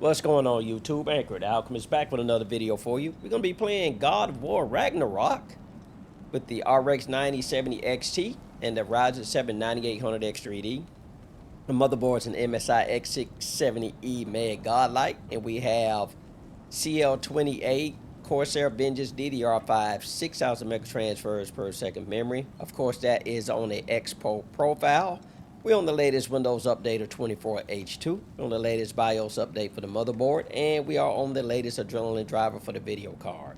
What's going on YouTube? Anchor the Alchemist back with another video for you. We're going to be playing God of War Ragnarok with the RX 9070 XT and the Ryzen 7 9800X3D. The motherboard's an MSI X670E Meg Godlike, and we have CL28 Corsair Vengeance DDR5 6,000 megatransfers per second memory. Of course, that is on a Expo profile. We're on the latest Windows update of 24H2, on the latest BIOS update for the motherboard, and we are on the latest Adrenaline driver for the video card.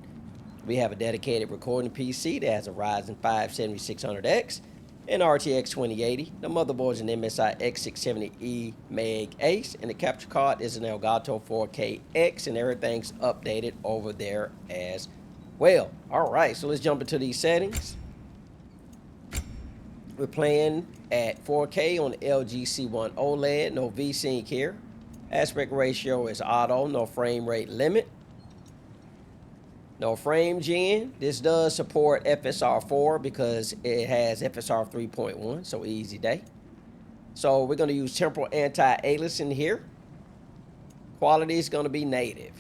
We have a dedicated recording PC that has a Ryzen 5 7600X and RTX 2080. The motherboard is an MSI X670E Meg Ace, and the capture card is an Elgato 4KX, and everything's updated over there as well. All right, so let's jump into these settings. We're playing at 4K on LG C1 OLED, no VSync here. Aspect ratio is auto, no frame rate limit. No frame gen. This does support FSR 4 because it has FSR 3.1, so easy day. So we're going to use temporal anti-aliasing here. Quality is going to be native.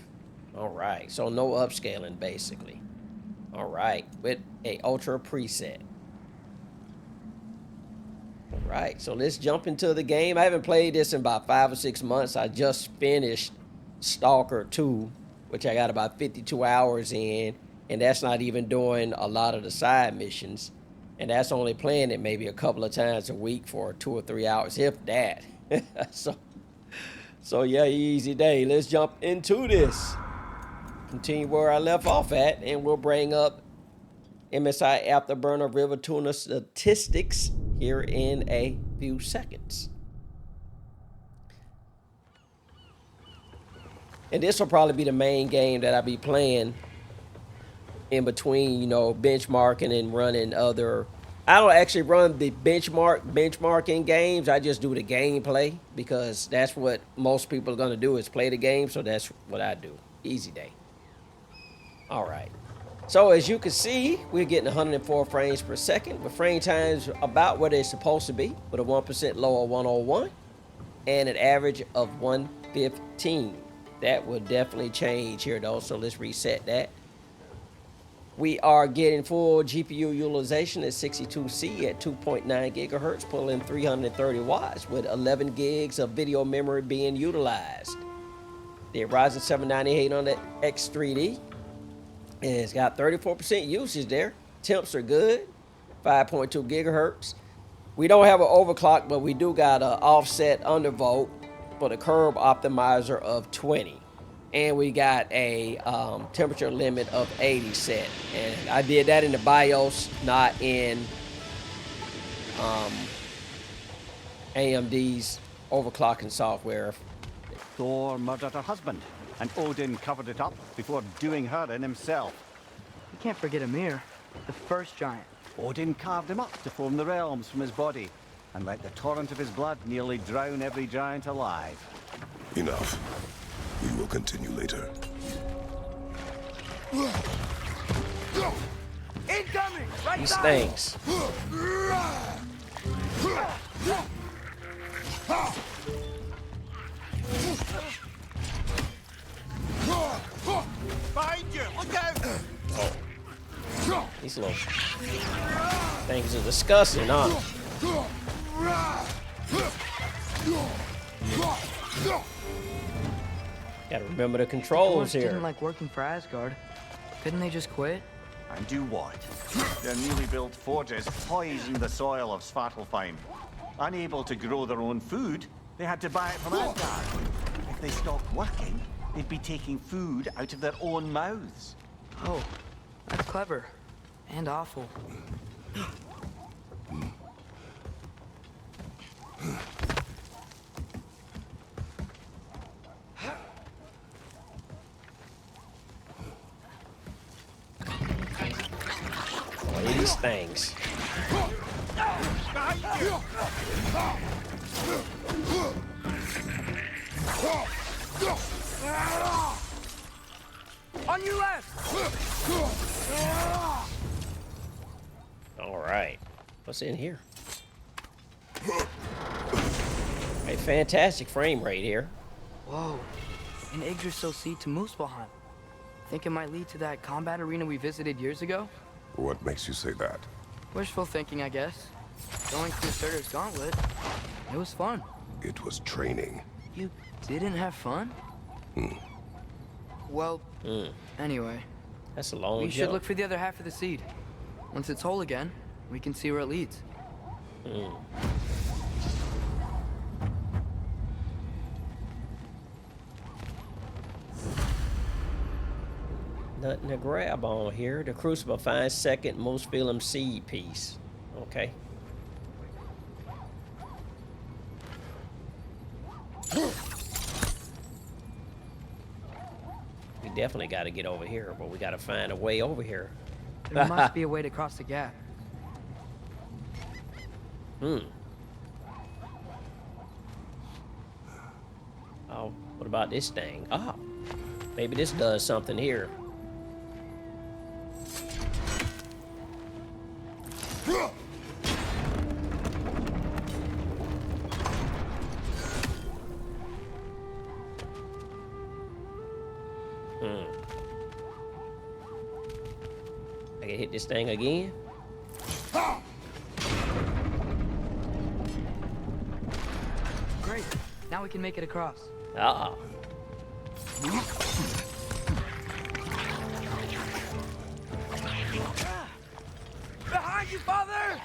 All right, so no upscaling basically. All right, with a ultra preset. All right, so let's jump into the game. I haven't played this in about 5 or 6 months. I just finished Stalker 2, which I got about 52 hours in, and that's not even doing a lot of the side missions. And that's only playing it maybe a couple of times a week for 2 or 3 hours, if that. so yeah, easy day. Let's jump into this. Continue where I left off at, and we'll bring up MSI Afterburner River Tuner statistics here in a few seconds. And this will probably be the main game that I'll be playing in between, you know, benchmarking and running other. I don't actually run the benchmarking games. I just do the gameplay because that's what most people are going to do is play the game. So that's what I do. Easy day. All right. So as you can see, we're getting 104 frames per second, with frame times about where they're supposed to be, with a 1% lower 101 and an average of 115. That will definitely change here though, so let's reset that. We are getting full GPU utilization at 62C at 2.9 gigahertz, pulling 330 watts, with 11 gigs of video memory being utilized. The Ryzen 7 9800X3D. And it's got 34% usage there. Temps are good. 5.2 gigahertz. We don't have an overclock, but we do got an offset undervolt for the curve optimizer of 20. And we got a temperature limit of 80 set. And I did that in the BIOS, not in AMD's overclocking software. Thor murdered her husband, and Odin covered it up before doing her in himself. You can't forget Ymir, the first giant. Odin carved him up to form the realms from his body, and let the torrent of his blood nearly drown every giant alive. Enough. We will continue later. Incoming! Right These side! things. Behind you! Look out! These little things are disgusting, huh? Gotta remember the controls Dwarves here. didn't like working for Asgard. Couldn't they just quit? And do what? Their newly built forges poisoned the soil of Svartalfheim. Unable to grow their own food, they had to buy it from Asgard. If they stopped working, they'd be taking food out of their own mouths. Oh, that's clever. And awful. These things. On your left! All right. What's in here? A fantastic frame rate here. Whoa. in Yggdrasil Sea to Muspelheim. Think it might lead to that combat arena we visited years ago? What makes you say that? Wishful thinking, I guess. Going Crusader's Gauntlet. It was fun. It was training. You didn't have fun? Well, anyway. That's a long We jump. should look for the other half of the seed. Once it's whole again, we can see where it leads. Nothing to grab on here. The Crucible finds second most film seed piece. Okay. We definitely got to get over here, but we got to find a way over here. There must be a way to cross the gap. Oh, what about this thing? Oh, maybe this does something here. I can hit this thing again. Great. Now we can make it across. Ah. Behind you, father!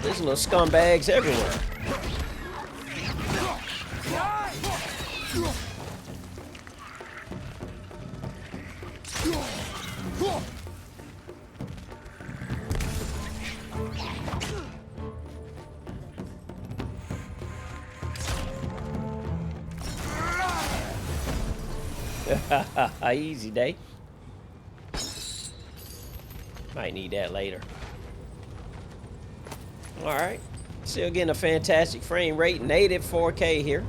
There's little scumbags everywhere. Easy day. Might need that later. Alright. Still getting a fantastic frame rate. Native 4K here.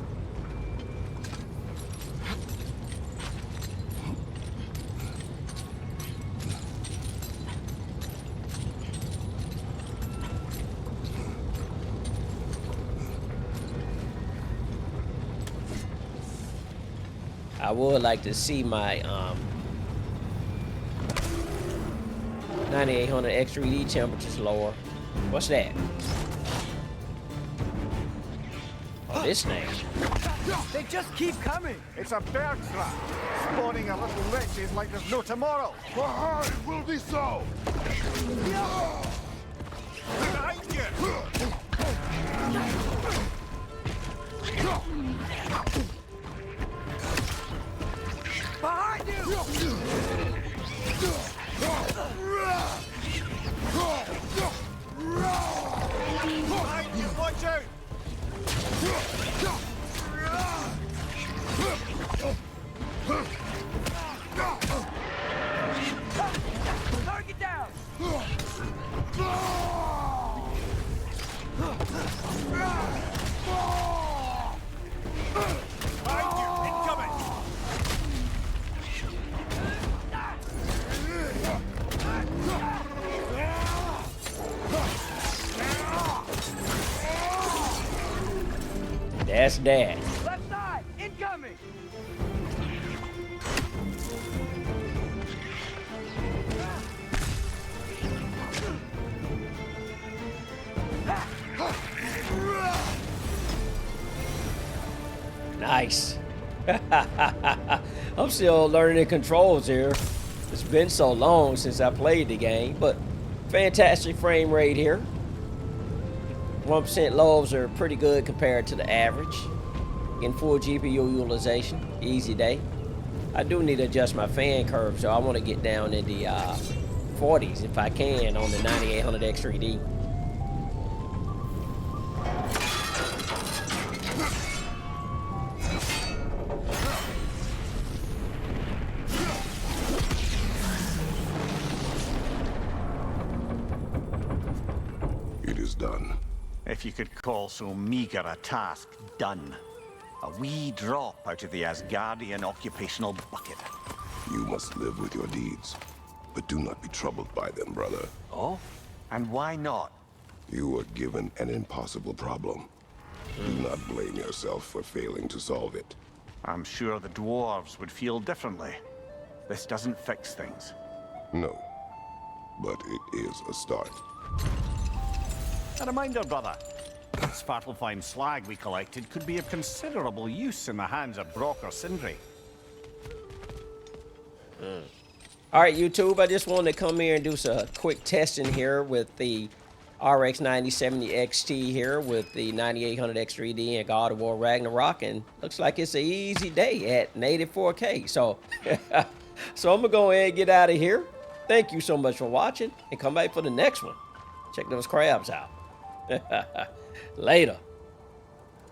I would like to see my 9800 X3D temperatures lower. What's that? Oh, this thing. They just keep coming! It's a bear trap, spawning a little wretches like there's no tomorrow. It will be so! Behind you! Behind you! Behind you, watch out! Target down! Behind you, incoming! That's that. Left side! Incoming! Nice. I'm still learning the controls here. It's been so long since I played the game, but fantastic frame rate here. 1% lows are pretty good compared to the average. Getting full GPU utilization, easy day. I do need to adjust my fan curve, so I want to get down in the 40s if I can on the 9800 X3D. It is done. If you could call so meager a task done. A wee drop out of the Asgardian occupational bucket. You must live with your deeds, but do not be troubled by them, brother. Oh? And why not? You were given an impossible problem. Do not blame yourself for failing to solve it. I'm sure the dwarves would feel differently. This doesn't fix things. No, but it is a start. A reminder, brother. Svartalfheim slag we collected could be of considerable use in the hands of Brock or Sindri. All right, YouTube, I just wanted to come here and do some quick testing here with the RX 9070 XT here with the 9800 X3D and God of War Ragnarok, and looks like it's an easy day at native 4K. So, so I'm gonna go ahead and get out of here. Thank you so much for watching, and come back for the next one. Check those crabs out. Later.